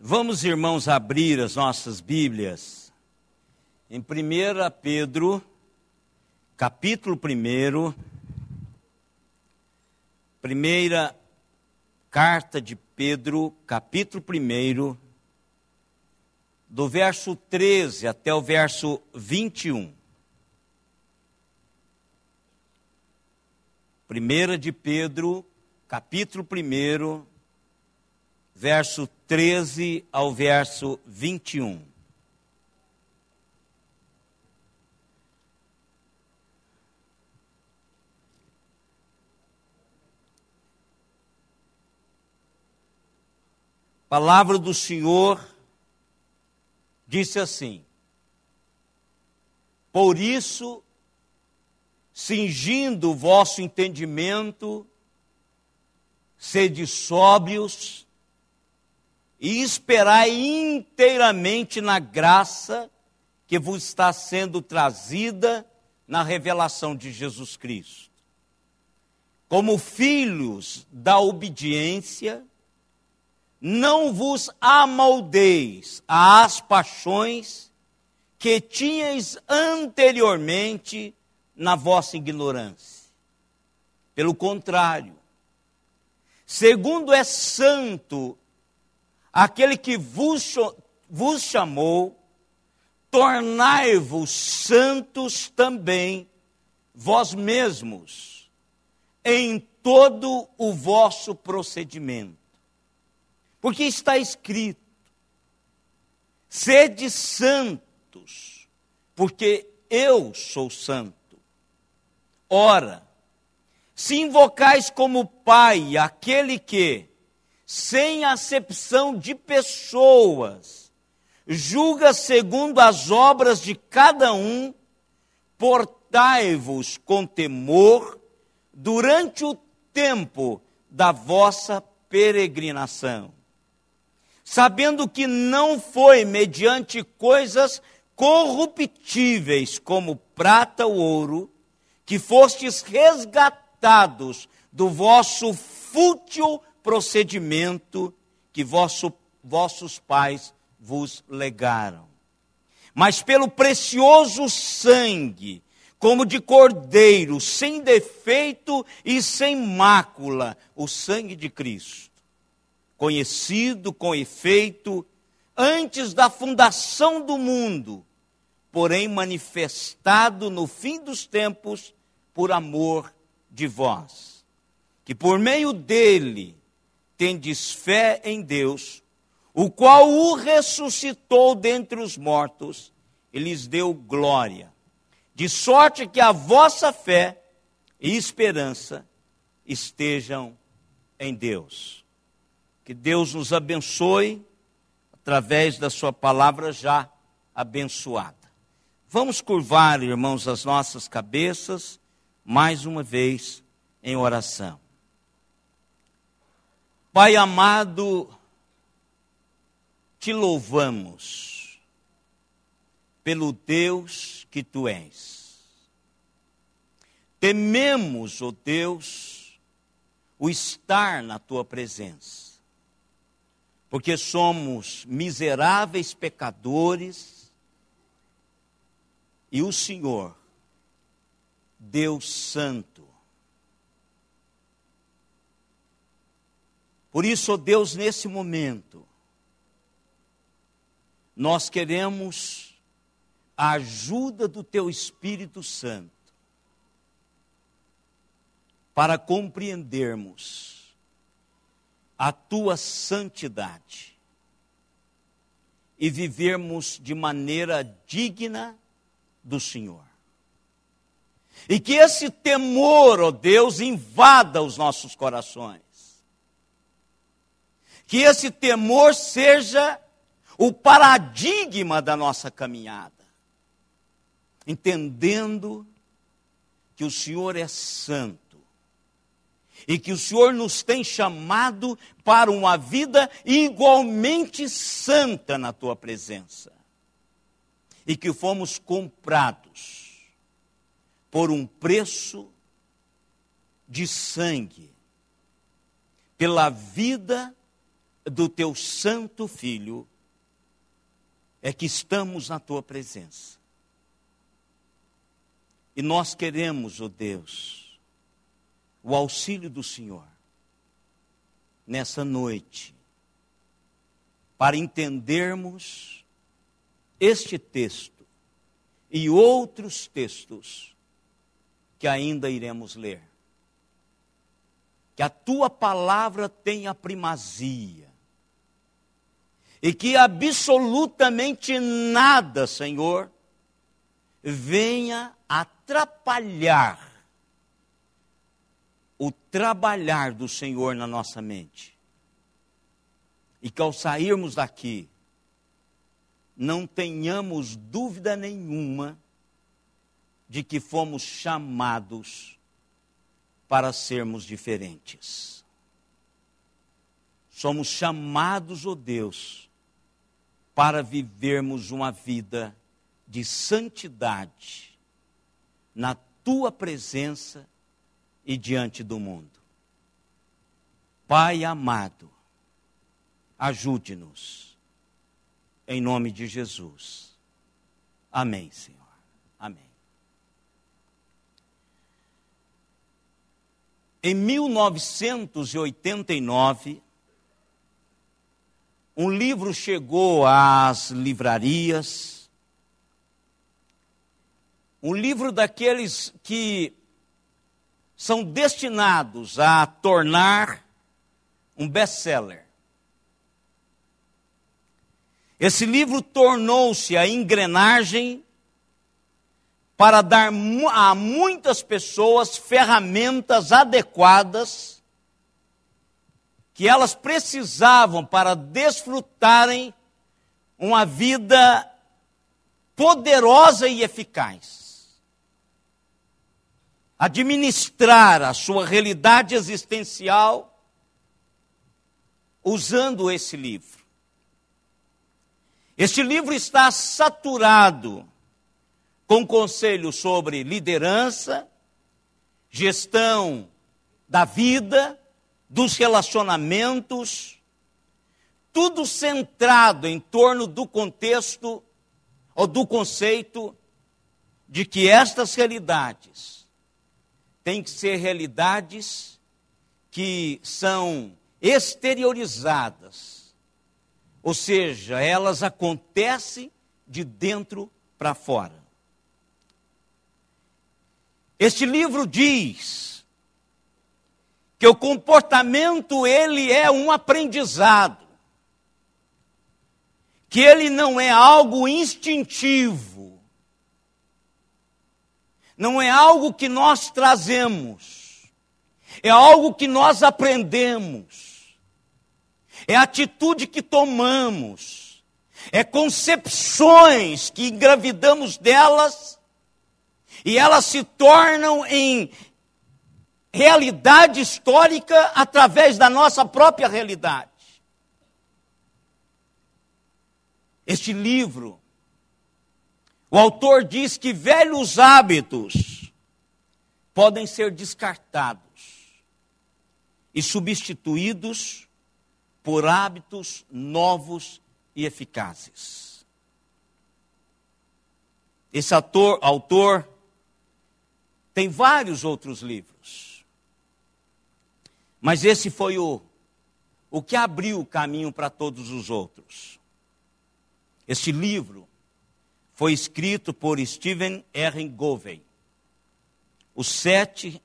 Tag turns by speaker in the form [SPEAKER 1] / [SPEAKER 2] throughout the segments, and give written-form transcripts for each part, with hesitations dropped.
[SPEAKER 1] Vamos, irmãos, abrir as nossas Bíblias em 1 Pedro, capítulo 1, primeira carta de Pedro, capítulo 1, do verso 13 até o verso 21. 1 de Pedro, capítulo 1, verso 13 ao verso 21. A palavra do Senhor disse assim: por isso, cingindo o vosso entendimento, sede sóbrios e esperai inteiramente na graça que vos está sendo trazida na revelação de Jesus Cristo. Como filhos da obediência, não vos amoldeis às paixões que tinhais anteriormente na vossa ignorância. Pelo contrário, segundo é santo aquele que vos chamou, tornai-vos santos também vós mesmos, em todo o vosso procedimento. Porque está escrito: sede santos, porque eu sou santo. Ora, se invocais como Pai aquele que, sem acepção de pessoas, julga segundo as obras de cada um, portai-vos com temor durante o tempo da vossa peregrinação, sabendo que não foi mediante coisas corruptíveis como prata ou ouro, que fostes resgatados do vosso fútil procedimento que vossos pais vos legaram, mas pelo precioso sangue, como de cordeiro, sem defeito e sem mácula, o sangue de Cristo, conhecido com efeito antes da fundação do mundo, porém manifestado no fim dos tempos por amor de vós, que por meio dele tendes fé em Deus, o qual o ressuscitou dentre os mortos e lhes deu glória, de sorte que a vossa fé e esperança estejam em Deus. Que Deus nos abençoe através da sua palavra já abençoada. Vamos curvar, irmãos, as nossas cabeças mais uma vez em oração. Pai amado, te louvamos pelo Deus que tu és. Tememos, ó Deus, o estar na tua presença, porque somos miseráveis pecadores e o Senhor, Deus Santo. Por isso, ó Deus, nesse momento, nós queremos a ajuda do Teu Espírito Santo para compreendermos a Tua santidade e vivermos de maneira digna do Senhor. E que esse temor, ó Deus, invada os nossos corações. Que esse temor seja o paradigma da nossa caminhada, entendendo que o Senhor é santo e que o Senhor nos tem chamado para uma vida igualmente santa na tua presença, e que fomos comprados por um preço de sangue, pela vida do teu santo Filho, é que estamos na tua presença. E nós queremos, ó Deus, o auxílio do Senhor nessa noite, para entendermos este texto e outros textos que ainda iremos ler. Que a tua palavra tenha primazia. E que absolutamente nada, Senhor, venha atrapalhar o trabalhar do Senhor na nossa mente. E que ao sairmos daqui, não tenhamos dúvida nenhuma de que fomos chamados para sermos diferentes. Somos chamados, ó Deus, para vivermos uma vida de santidade na tua presença e diante do mundo. Pai amado, ajude-nos, em nome de Jesus. Amém, Senhor. Amém. Em 1989, um livro chegou às livrarias, um livro daqueles que são destinados a tornar um best-seller. Esse livro tornou-se a engrenagem para dar a muitas pessoas ferramentas adequadas que elas precisavam para desfrutarem uma vida poderosa e eficaz. Administrar a sua realidade existencial usando esse livro. Este livro está saturado com conselhos sobre liderança, gestão da vida, dos relacionamentos, tudo centrado em torno do contexto ou do conceito de que estas realidades têm que ser realidades que são exteriorizadas, ou seja, elas acontecem de dentro para fora. Este livro diz que o comportamento, ele é um aprendizado, que ele não é algo instintivo, não é algo que nós trazemos, é algo que nós aprendemos, é atitude que tomamos, é concepções que engravidamos delas, e elas se tornam em realidade histórica através da nossa própria realidade. Este livro, o autor diz que velhos hábitos podem ser descartados e substituídos por hábitos novos e eficazes. Esse autor tem vários outros livros, mas esse foi o que abriu o caminho para todos os outros. Este livro foi escrito por Stephen R. Covey, Os 7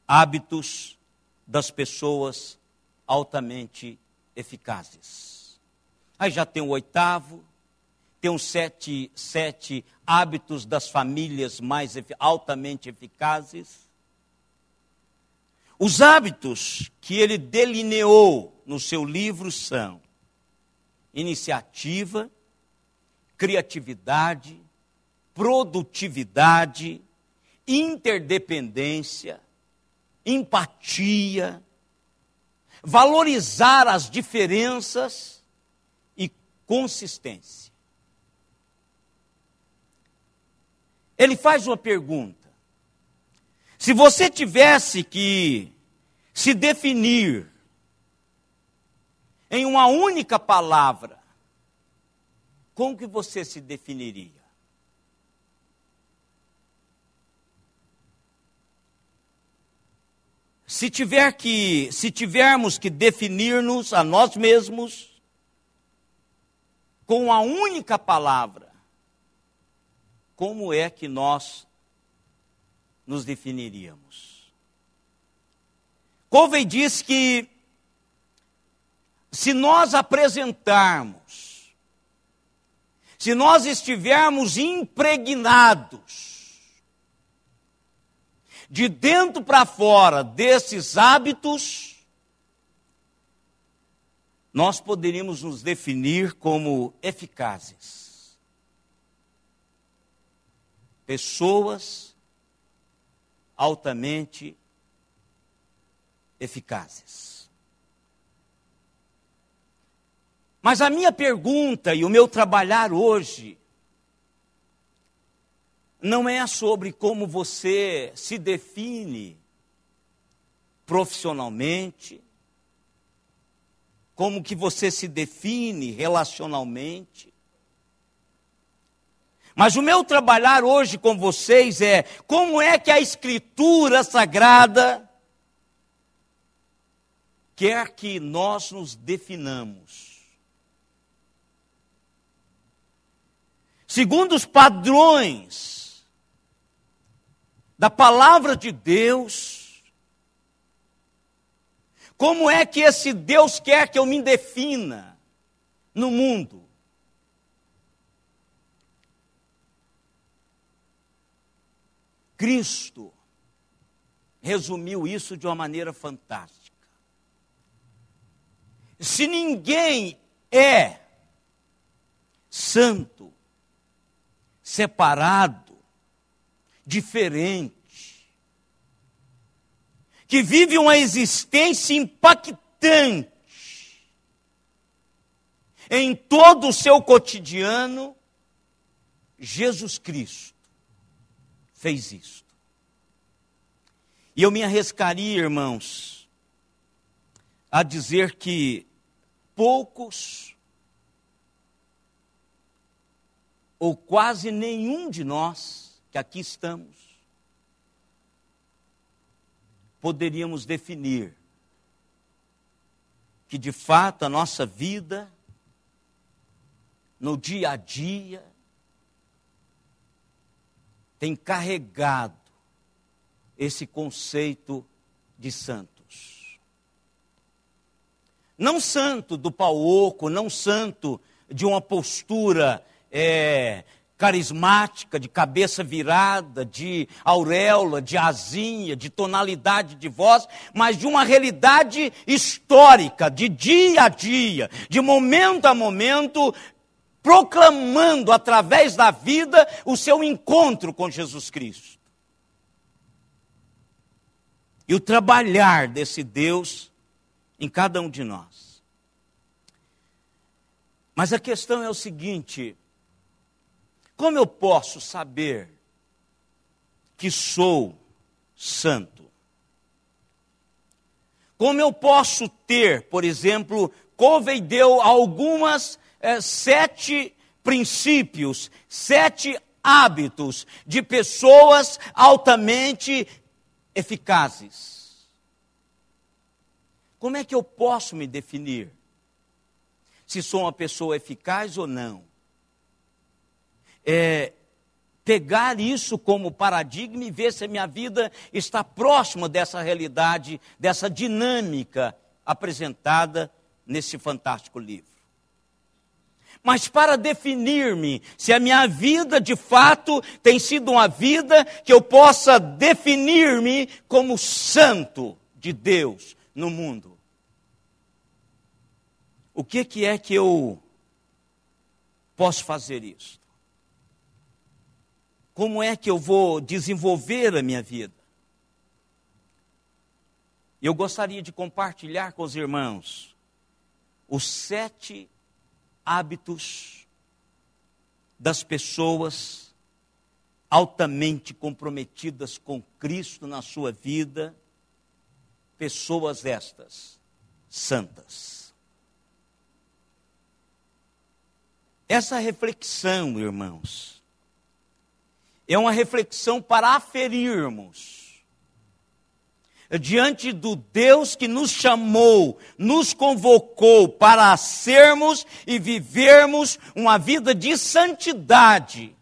[SPEAKER 1] Hábitos das Pessoas Altamente Eficazes. Aí já tem o 8º, tem os 7 hábitos das famílias mais altamente eficazes. Os hábitos que ele delineou no seu livro são iniciativa, criatividade, produtividade, interdependência, empatia, valorizar as diferenças e consistência. Ele faz uma pergunta: se você tivesse que se definir em uma única palavra, como que você se definiria? Se tivermos que definir-nos a nós mesmos com uma única palavra, como é que nós nos definiríamos? Covey diz que se nós apresentarmos, se nós estivermos impregnados de dentro para fora desses hábitos, nós poderíamos nos definir como eficazes. Pessoas altamente eficazes. Mas a minha pergunta e o meu trabalhar hoje não é sobre como você se define profissionalmente, como que você se define relacionalmente. Mas o meu trabalhar hoje com vocês é como é que a Escritura Sagrada quer que nós nos definamos. Segundo os padrões da palavra de Deus, como é que esse Deus quer que eu me defina no mundo? Cristo resumiu isso de uma maneira fantástica. Se ninguém é santo, separado, diferente, que vive uma existência impactante em todo o seu cotidiano, Jesus Cristo fez isto. E eu me arriscaria, irmãos, a dizer que poucos ou quase nenhum de nós que aqui estamos, poderíamos definir que de fato a nossa vida, no dia a dia, tem carregado esse conceito de santos. Não santo do pau oco, não santo de uma postura carismática, de cabeça virada, de auréola, de asinha, de tonalidade de voz, mas de uma realidade histórica, de dia a dia, de momento a momento, proclamando através da vida o seu encontro com Jesus Cristo. E o trabalhar desse Deus em cada um de nós. Mas a questão é o seguinte: como eu posso saber que sou santo? Como eu posso ter, por exemplo, Covey deu algumas 7 princípios, 7 hábitos de pessoas altamente eficazes. Como é que eu posso me definir se sou uma pessoa eficaz ou não? Pegar isso como paradigma e ver se a minha vida está próxima dessa realidade, dessa dinâmica apresentada nesse fantástico livro. Mas para definir-me, se a minha vida de fato tem sido uma vida que eu possa definir-me como santo de Deus no mundo, o que é que eu posso fazer isso? Como é que eu vou desenvolver a minha vida? Eu gostaria de compartilhar com os irmãos os 7 hábitos das pessoas altamente comprometidas com Cristo na sua vida, pessoas estas santas. Essa reflexão, irmãos, é uma reflexão para aferirmos diante do Deus que nos chamou, nos convocou para sermos e vivermos uma vida de santidade,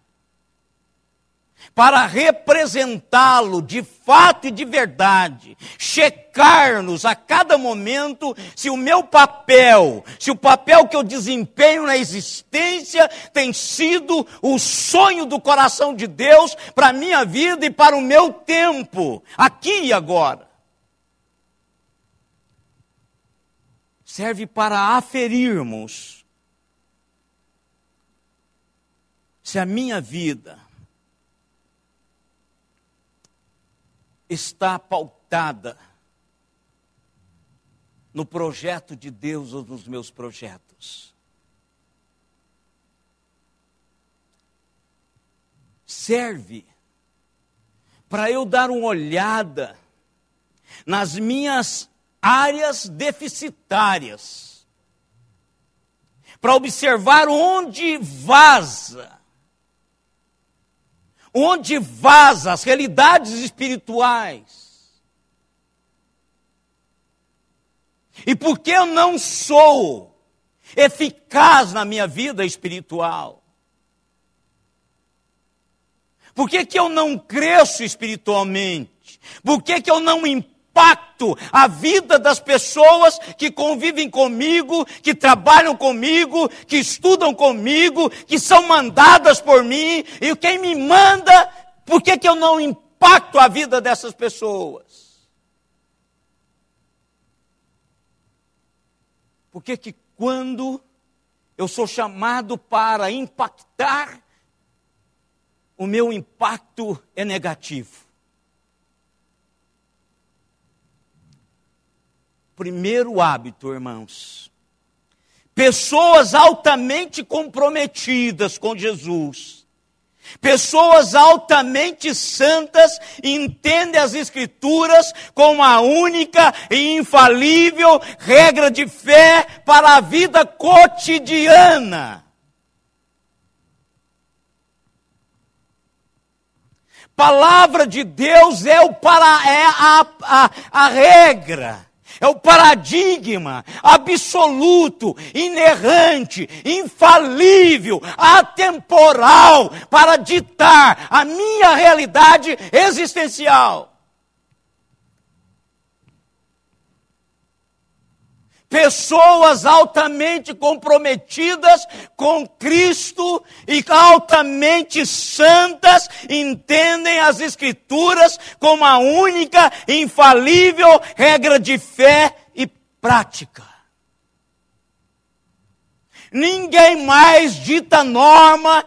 [SPEAKER 1] para representá-lo de fato e de verdade, checar-nos a cada momento se o meu papel, se o papel que eu desempenho na existência tem sido o sonho do coração de Deus para a minha vida e para o meu tempo, aqui e agora. Serve para aferirmos se a minha vida está pautada no projeto de Deus ou nos meus projetos. Serve para eu dar uma olhada nas minhas áreas deficitárias, para observar onde vaza as realidades espirituais. E por que eu não sou eficaz na minha vida espiritual? Por que eu não cresço espiritualmente? Por que eu não impacto a vida das pessoas que convivem comigo, que trabalham comigo, que estudam comigo, que são mandadas por mim? E quem me manda, por que eu não impacto a vida dessas pessoas? Por que quando eu sou chamado para impactar, o meu impacto é negativo? Primeiro hábito, irmãos. Pessoas altamente comprometidas com Jesus, pessoas altamente santas, entendem as Escrituras como a única e infalível regra de fé para a vida cotidiana. Palavra de Deus é a regra. É o paradigma absoluto, inerrante, infalível, atemporal, para ditar a minha realidade existencial. Pessoas altamente comprometidas com Cristo e altamente santas entendem as Escrituras como a única infalível regra de fé e prática. Ninguém mais dita norma,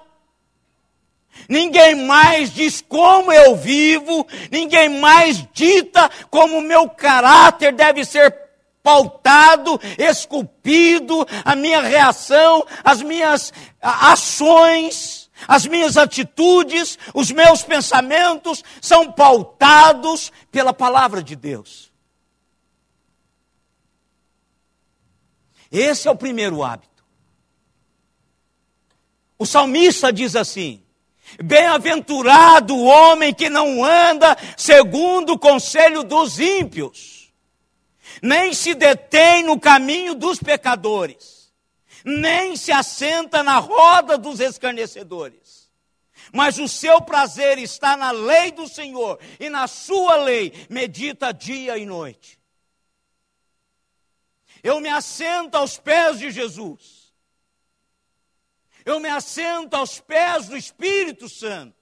[SPEAKER 1] ninguém mais diz como eu vivo, ninguém mais dita como o meu caráter deve ser pautado, esculpido, a minha reação, as minhas ações, as minhas atitudes, os meus pensamentos são pautados pela palavra de Deus. Esse é o primeiro hábito. O salmista diz assim: bem-aventurado o homem que não anda segundo o conselho dos ímpios, nem se detém no caminho dos pecadores, nem se assenta na roda dos escarnecedores. Mas o seu prazer está na lei do Senhor, e na sua lei medita dia e noite. Eu me assento aos pés de Jesus. Eu me assento aos pés do Espírito Santo.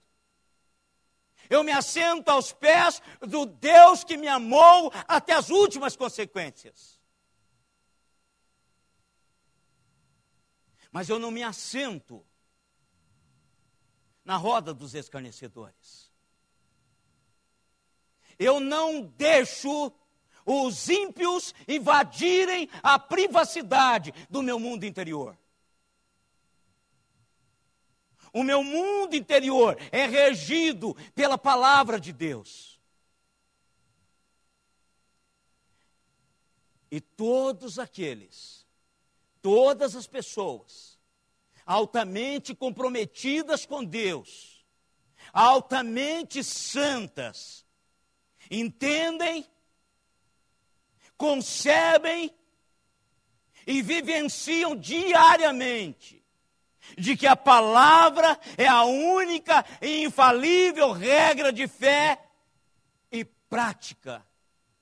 [SPEAKER 1] Eu me assento aos pés do Deus que me amou até as últimas consequências. Mas eu não me assento na roda dos escarnecedores. Eu não deixo os ímpios invadirem a privacidade do meu mundo interior. O meu mundo interior é regido pela palavra de Deus. E todas as pessoas, altamente comprometidas com Deus, altamente santas, entendem, concebem e vivenciam diariamente de que a palavra é a única e infalível regra de fé e prática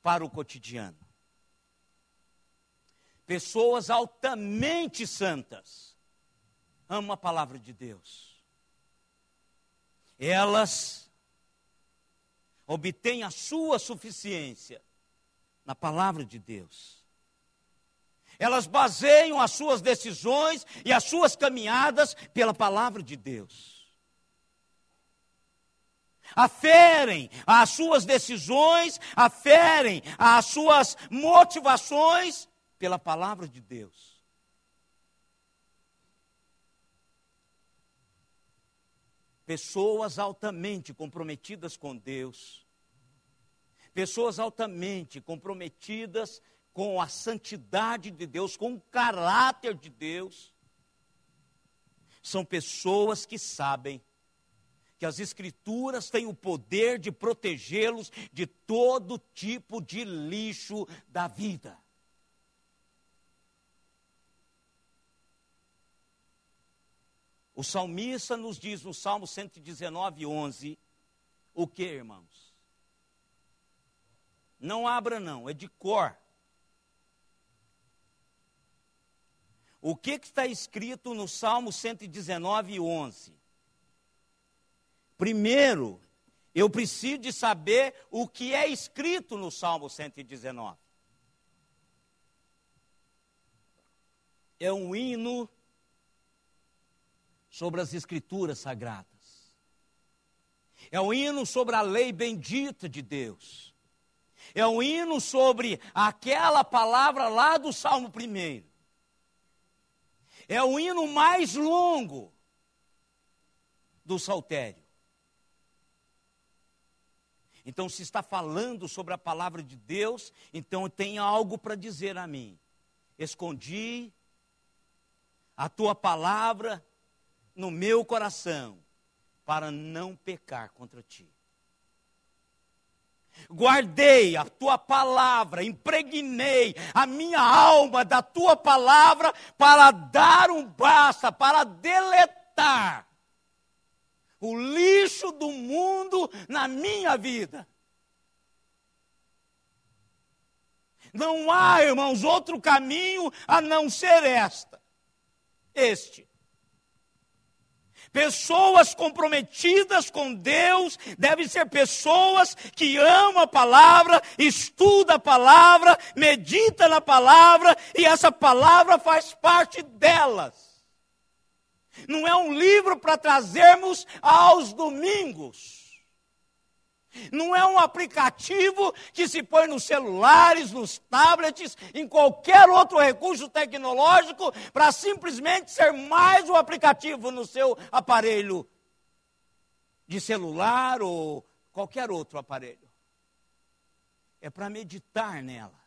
[SPEAKER 1] para o cotidiano. Pessoas altamente santas amam a palavra de Deus. Elas obtêm a sua suficiência na palavra de Deus. Elas baseiam as suas decisões e as suas caminhadas pela palavra de Deus. Aferem as suas decisões, aferem as suas motivações pela palavra de Deus. Pessoas altamente comprometidas com Deus, pessoas altamente comprometidas com a santidade de Deus, com o caráter de Deus, são pessoas que sabem que as Escrituras têm o poder de protegê-los de todo tipo de lixo da vida. O salmista nos diz no Salmo 119, 11, o que, irmãos? Não abra não, é de cor. O que está escrito no Salmo 119, 11? Primeiro, eu preciso de saber o que é escrito no Salmo 119. É um hino sobre as Escrituras Sagradas. É um hino sobre a lei bendita de Deus. É um hino sobre aquela palavra lá do Salmo 1. É o hino mais longo do saltério. Então, se está falando sobre a palavra de Deus, então tem algo para dizer a mim. Escondi a tua palavra no meu coração, para não pecar contra ti. Guardei a tua palavra, impregnei a minha alma da tua palavra para dar um basta, para deletar o lixo do mundo na minha vida. Não há, irmãos, outro caminho a não ser este. Pessoas comprometidas com Deus devem ser pessoas que amam a palavra, estudam a palavra, meditam na palavra, e essa palavra faz parte delas. Não é um livro para trazermos aos domingos. Não é um aplicativo que se põe nos celulares, nos tablets, em qualquer outro recurso tecnológico, para simplesmente ser mais um aplicativo no seu aparelho de celular ou qualquer outro aparelho. É para meditar nela.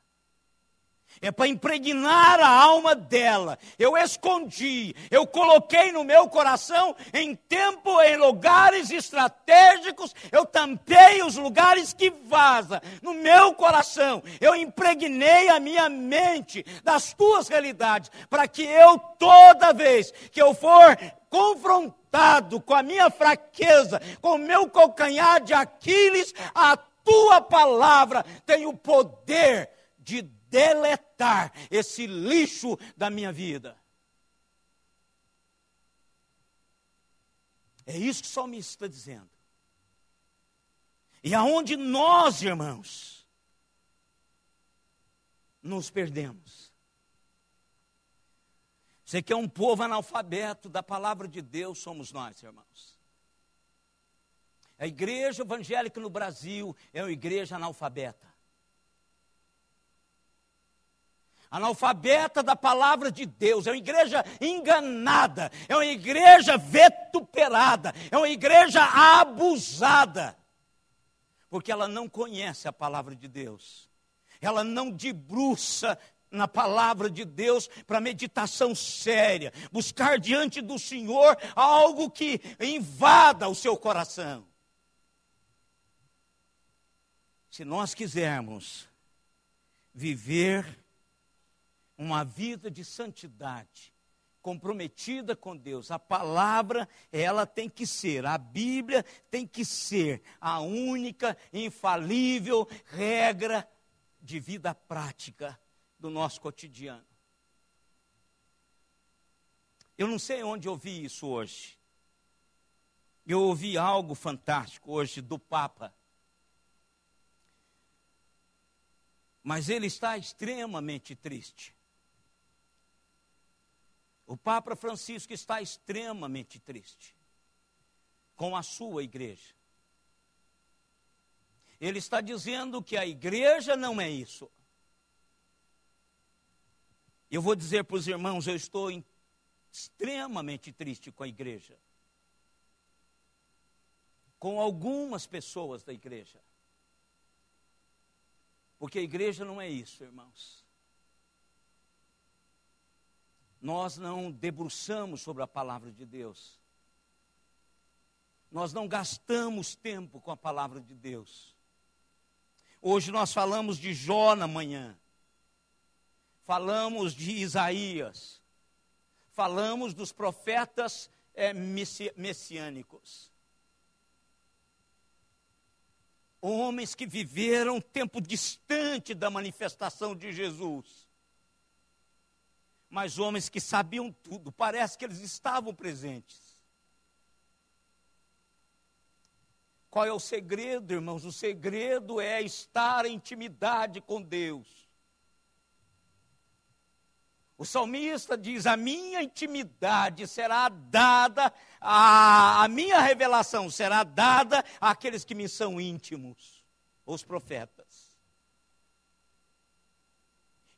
[SPEAKER 1] É para impregnar a alma dela. Eu escondi, eu coloquei no meu coração em tempo, em lugares estratégicos, eu tampei os lugares que vaza. No meu coração, eu impregnei a minha mente das tuas realidades, para que eu, toda vez que eu for confrontado com a minha fraqueza, com o meu calcanhar de Aquiles, a tua palavra tem o poder de deletar esse lixo da minha vida. É isso que o salmista está dizendo. E aonde nós, irmãos, nos perdemos. Você que é um povo analfabeto da palavra de Deus, somos nós, irmãos. A igreja evangélica no Brasil é uma igreja analfabeta. Analfabeta da palavra de Deus, é uma igreja enganada, é uma igreja vituperada, é uma igreja abusada, porque ela não conhece a palavra de Deus, ela não debruça na palavra de Deus para meditação séria, buscar diante do Senhor algo que invada o seu coração. Se nós quisermos viver uma vida de santidade, comprometida com Deus, a palavra, ela tem que ser, a Bíblia tem que ser a única, infalível regra de vida prática do nosso cotidiano. Eu não sei onde eu ouvi isso hoje. Eu ouvi algo fantástico hoje do Papa. Mas ele está extremamente triste. O Papa Francisco está extremamente triste com a sua igreja. Ele está dizendo que a igreja não é isso. Eu vou dizer para os irmãos, eu estou extremamente triste com a igreja. Com algumas pessoas da igreja. Porque a igreja não é isso, irmãos. Nós não debruçamos sobre a palavra de Deus. Nós não gastamos tempo com a palavra de Deus. Hoje nós falamos de Jó na manhã. Falamos de Isaías. Falamos dos profetas messiânicos. Homens que viveram um tempo distante da manifestação de Jesus. Mas homens que sabiam tudo, parece que eles estavam presentes. Qual é o segredo, irmãos? O segredo é estar em intimidade com Deus. O salmista diz, a minha intimidade será dada, a minha revelação será dada àqueles que me são íntimos, os profetas.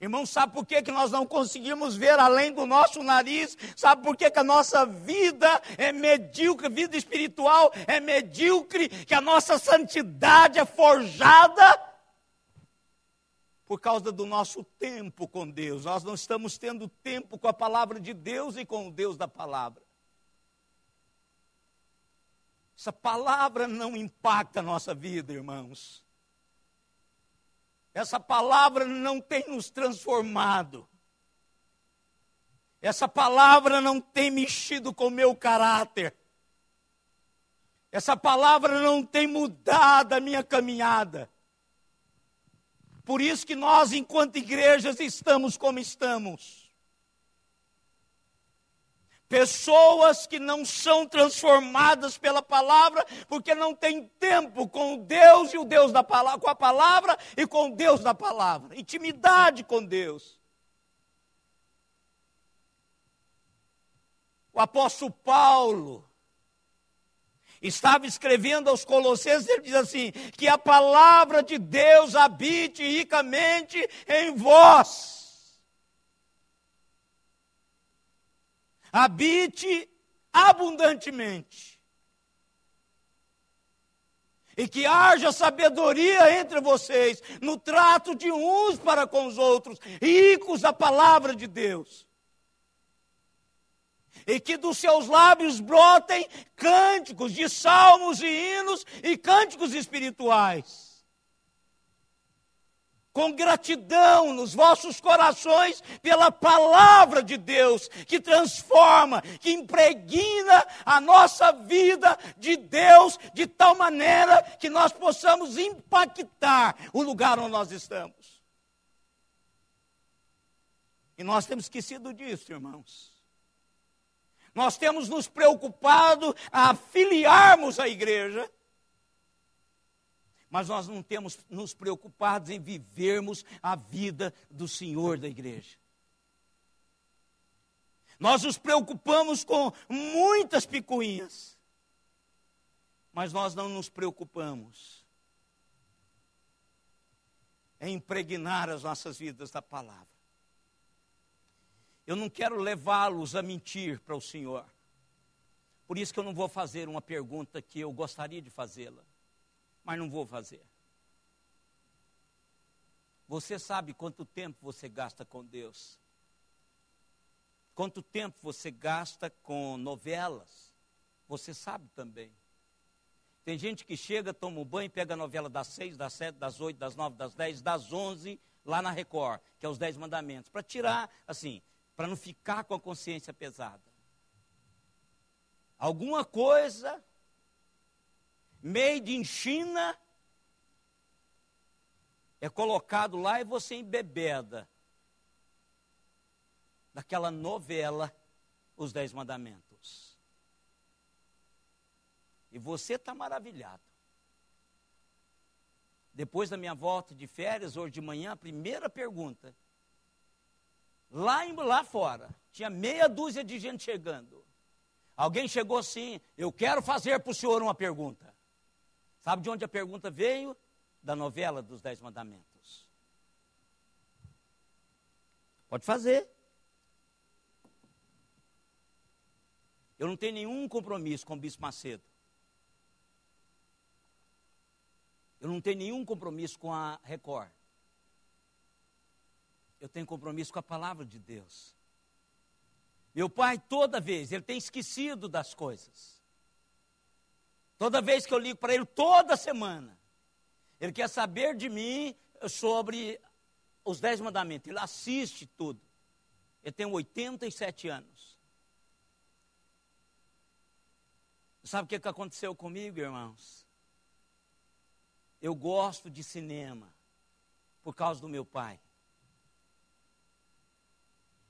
[SPEAKER 1] Irmão, sabe por que nós não conseguimos ver além do nosso nariz? Sabe por que a nossa vida é medíocre, vida espiritual é medíocre, que a nossa santidade é forjada? Por causa do nosso tempo com Deus. Nós não estamos tendo tempo com a palavra de Deus e com o Deus da palavra. Essa palavra não impacta a nossa vida, irmãos. Essa palavra não tem nos transformado. Essa palavra não tem mexido com o meu caráter. Essa palavra não tem mudado a minha caminhada. Por isso que nós, enquanto igrejas, estamos como estamos. Pessoas que não são transformadas pela palavra, porque não têm tempo com Deus e o Deus da palavra, com a palavra e com o Deus da palavra. Intimidade com Deus. O apóstolo Paulo estava escrevendo aos Colossenses, ele diz assim, que a palavra de Deus habite ricamente em vós. Habite abundantemente. E que haja sabedoria entre vocês, no trato de uns para com os outros, ricos da palavra de Deus. E que dos seus lábios brotem cânticos de salmos e hinos e cânticos espirituais. Com gratidão nos vossos corações pela palavra de Deus, que transforma, que impregna a nossa vida de Deus, de tal maneira que nós possamos impactar o lugar onde nós estamos. E nós temos esquecido disso, irmãos. Nós temos nos preocupado a afiliarmos a igreja, mas nós não temos nos preocupado em vivermos a vida do Senhor da igreja. Nós nos preocupamos com muitas picuinhas, mas nós não nos preocupamos em impregnar as nossas vidas da palavra. Eu não quero levá-los a mentir para o Senhor. Por isso que eu não vou fazer uma pergunta que eu gostaria de fazê-la, mas não vou fazer. Você sabe quanto tempo você gasta com Deus? Quanto tempo você gasta com novelas? Você sabe também. Tem gente que chega, toma um banho, pega a novela das 6, das 7, das 8, das 9, das 10, das 11, lá na Record, que é os 10 mandamentos, para tirar, assim, para não ficar com a consciência pesada. Alguma coisa, made in China, é colocado lá e você embebeda daquela novela, os 10 mandamentos. E você está maravilhado. Depois da minha volta de férias, hoje de manhã, a primeira pergunta, lá fora, tinha meia dúzia de gente chegando. Alguém chegou assim, eu quero fazer para o senhor uma pergunta. Sabe de onde a pergunta veio? Da novela dos 10 mandamentos. Pode fazer. Eu não tenho nenhum compromisso com o Bispo Macedo. Eu não tenho nenhum compromisso com a Record. Eu tenho compromisso com a palavra de Deus. Meu pai, toda vez, ele tem esquecido das coisas. Toda vez que eu ligo para ele, toda semana, ele quer saber de mim sobre os 10 mandamentos. Ele assiste tudo. Eu tenho 87 anos. Sabe o que aconteceu comigo, irmãos? Eu gosto de cinema por causa do meu pai.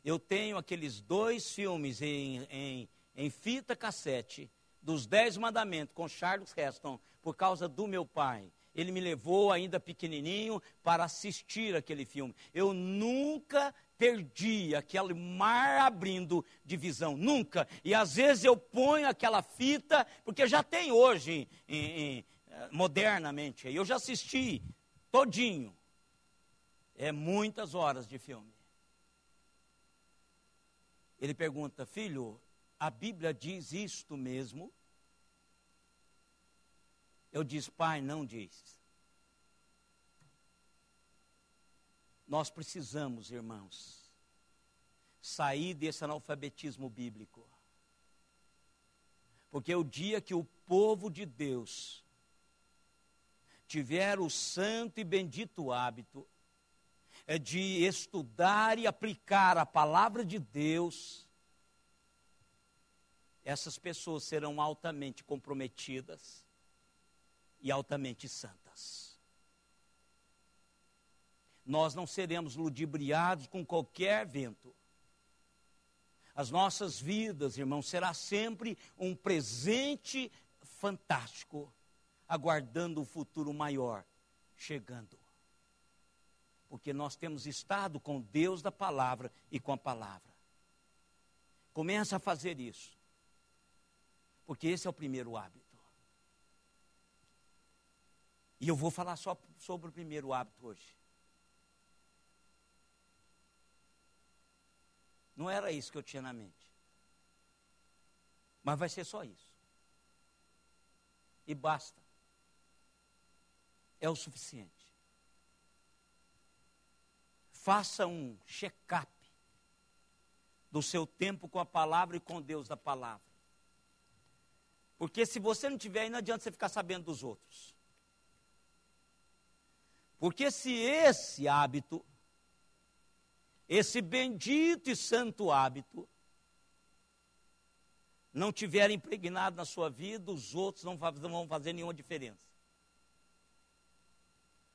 [SPEAKER 1] Eu tenho aqueles 2 filmes em fita cassete dos 10 mandamentos com Charles Heston por causa do meu pai. Ele me levou ainda pequenininho para assistir aquele filme. Eu nunca perdi aquele mar abrindo de visão, nunca. E às vezes eu ponho aquela fita, porque já tem hoje modernamente, eu já assisti todinho. É muitas horas de filme. Ele pergunta, filho, a Bíblia diz isto mesmo? Eu disse, pai, não diz. Nós precisamos, irmãos, sair desse analfabetismo bíblico. Porque o dia que o povo de Deus tiver o santo e bendito hábito de estudar e aplicar a palavra de Deus, essas pessoas serão altamente comprometidas e altamente santas. Nós não seremos ludibriados com qualquer vento. As nossas vidas, irmãos, será sempre um presente fantástico, aguardando um futuro maior chegando. Porque nós temos estado com Deus da palavra e com a palavra. Começa a fazer isso. Porque esse é o primeiro hábito. E eu vou falar só sobre o primeiro hábito hoje. Não era isso que eu tinha na mente. Mas vai ser só isso. E basta. É o suficiente. Faça um check-up do seu tempo com a palavra e com Deus da palavra. Porque se você não tiver aí, não adianta você ficar sabendo dos outros. Porque se esse hábito, esse bendito e santo hábito, não tiver impregnado na sua vida, os outros não vão fazer nenhuma diferença.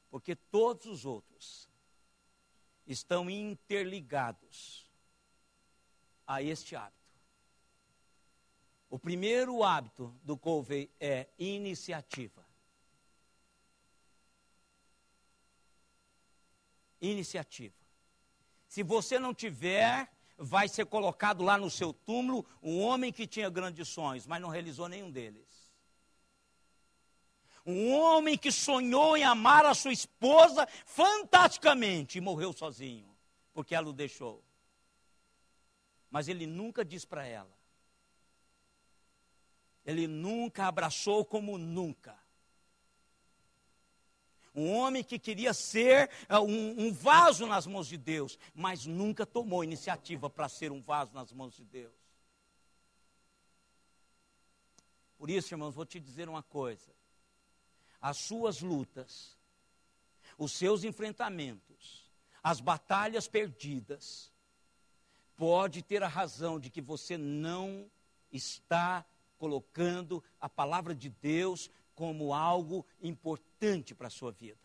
[SPEAKER 1] Porque todos os outros estão interligados a este hábito. O primeiro hábito do Covey é iniciativa. Iniciativa. Se você não tiver, vai ser colocado lá no seu túmulo um homem que tinha grandes sonhos, mas não realizou nenhum deles. Um homem que sonhou em amar a sua esposa fantasticamente e morreu sozinho, porque ela o deixou. Mas ele nunca disse para ela. Ele nunca abraçou como nunca. Um homem que queria ser um vaso nas mãos de Deus, mas nunca tomou iniciativa para ser um vaso nas mãos de Deus. Por isso, irmãos, vou te dizer uma coisa. As suas lutas, os seus enfrentamentos, as batalhas perdidas, pode ter a razão de que você não está colocando a palavra de Deus como algo importante para a sua vida.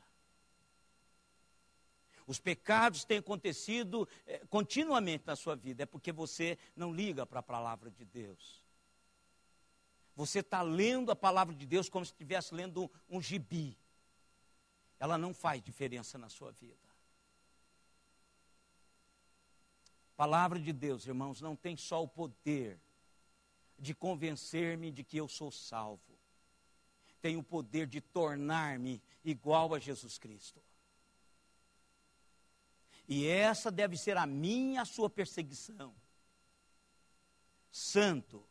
[SPEAKER 1] Os pecados têm acontecido continuamente na sua vida, é porque você não liga para a palavra de Deus. Você está lendo a palavra de Deus como se estivesse lendo um gibi. Ela não faz diferença na sua vida. A palavra de Deus, irmãos, não tem só o poder de convencer-me de que eu sou salvo. Tem o poder de tornar-me igual a Jesus Cristo. E essa deve ser a minha, a sua perseguição. Santo,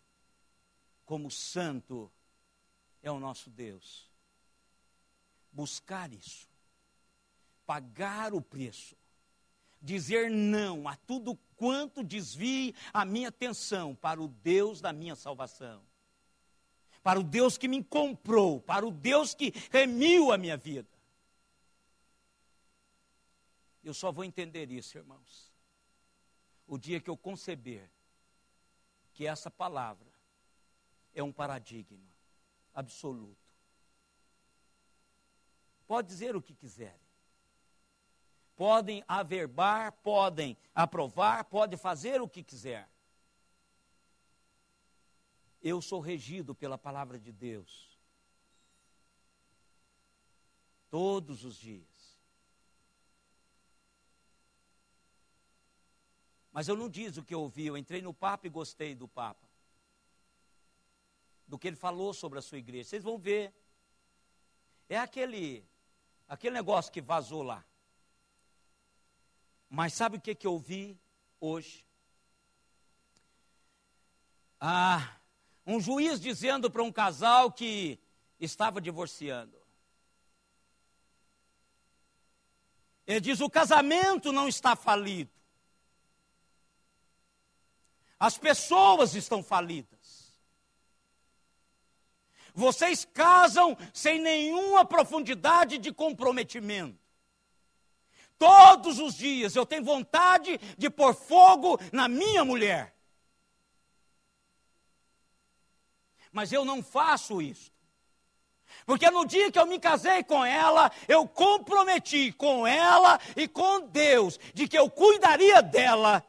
[SPEAKER 1] como santo é o nosso Deus. Buscar isso, pagar o preço, dizer não a tudo quanto desvie a minha atenção para o Deus da minha salvação, para o Deus que me comprou, para o Deus que remiu a minha vida. Eu só vou entender isso, irmãos, o dia que eu conceber que essa palavra é um paradigma absoluto. Pode dizer o que quiserem. Podem averbar, podem aprovar, podem fazer o que quiser. Eu sou regido pela palavra de Deus. Todos os dias. Mas eu não disse o que eu ouvi, eu entrei no Papa e gostei do Papa. Do que ele falou sobre a sua igreja. Vocês vão ver. É aquele negócio que vazou lá. Mas sabe o que eu ouvi hoje? Um juiz dizendo para um casal que estava divorciando. Ele diz, o casamento não está falido. As pessoas estão falidas. Vocês casam sem nenhuma profundidade de comprometimento. Todos os dias eu tenho vontade de pôr fogo na minha mulher. Mas eu não faço isso. Porque no dia que eu me casei com ela, eu comprometi com ela e com Deus de que eu cuidaria dela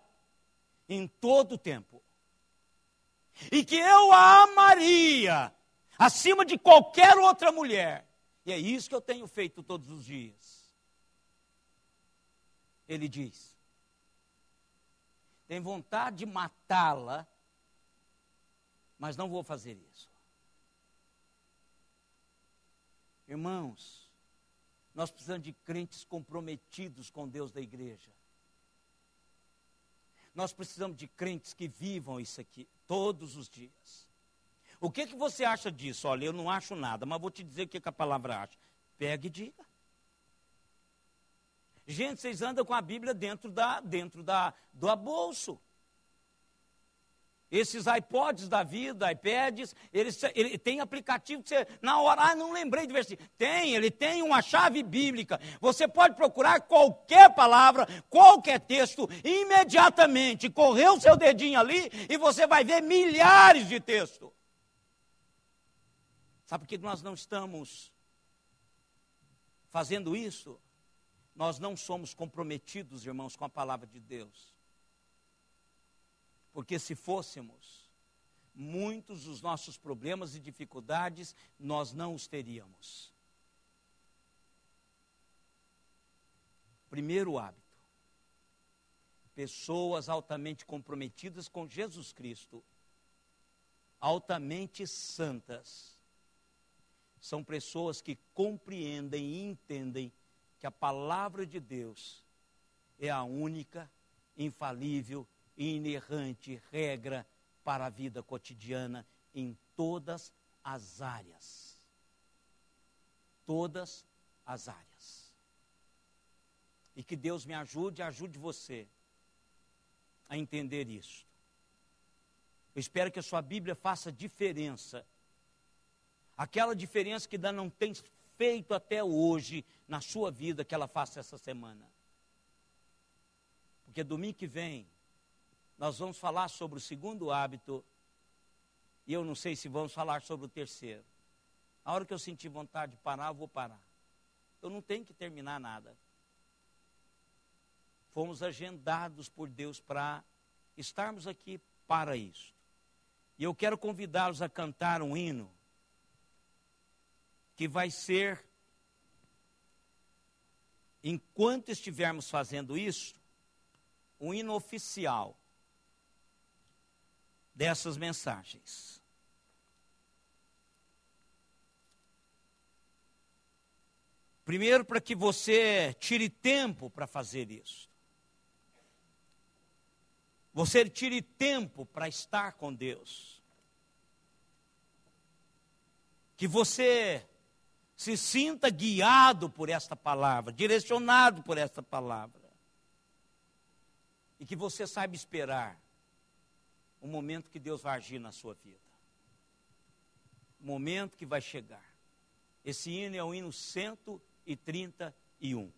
[SPEAKER 1] em todo o tempo. E que eu a amaria acima de qualquer outra mulher. E é isso que eu tenho feito todos os dias. Ele diz, tem vontade de matá-la, mas não vou fazer isso. Irmãos, nós precisamos de crentes comprometidos com Deus da igreja. Nós precisamos de crentes que vivam isso aqui todos os dias. O que você acha disso? Olha, eu não acho nada, mas vou te dizer o que a palavra acha. Pega e diga. Gente, vocês andam com a Bíblia dentro do bolso. Esses iPods da vida, iPads, ele tem aplicativo que você, na hora, não lembrei de versículo. Ele tem uma chave bíblica. Você pode procurar qualquer palavra, qualquer texto, imediatamente, correr o seu dedinho ali e você vai ver milhares de textos. Sabe por que nós não estamos fazendo isso? Nós não somos comprometidos, irmãos, com a palavra de Deus. Porque se fôssemos, muitos dos nossos problemas e dificuldades, nós não os teríamos. Primeiro hábito. Pessoas altamente comprometidas com Jesus Cristo, altamente santas, são pessoas que compreendem e entendem que a palavra de Deus é a única, infalível e inerrante regra para a vida cotidiana em todas as áreas. Todas as áreas. E que Deus me ajude, ajude você a entender isso. Eu espero que a sua Bíblia faça diferença. Aquela diferença que ainda não tem feito até hoje na sua vida, que ela faça essa semana. Porque domingo que vem, nós vamos falar sobre o segundo hábito, e eu não sei se vamos falar sobre o terceiro. A hora que eu sentir vontade de parar, eu vou parar. Eu não tenho que terminar nada. Fomos agendados por Deus para estarmos aqui para isso. E eu quero convidá-los a cantar um hino que vai ser, enquanto estivermos fazendo isso, um hino oficial dessas mensagens. Primeiro, para que você tire tempo para fazer isso. Você tire tempo para estar com Deus. Que você se sinta guiado por esta palavra, direcionado por esta palavra. E que você saiba esperar o momento que Deus vai agir na sua vida. O momento que vai chegar. Esse hino é o hino 131.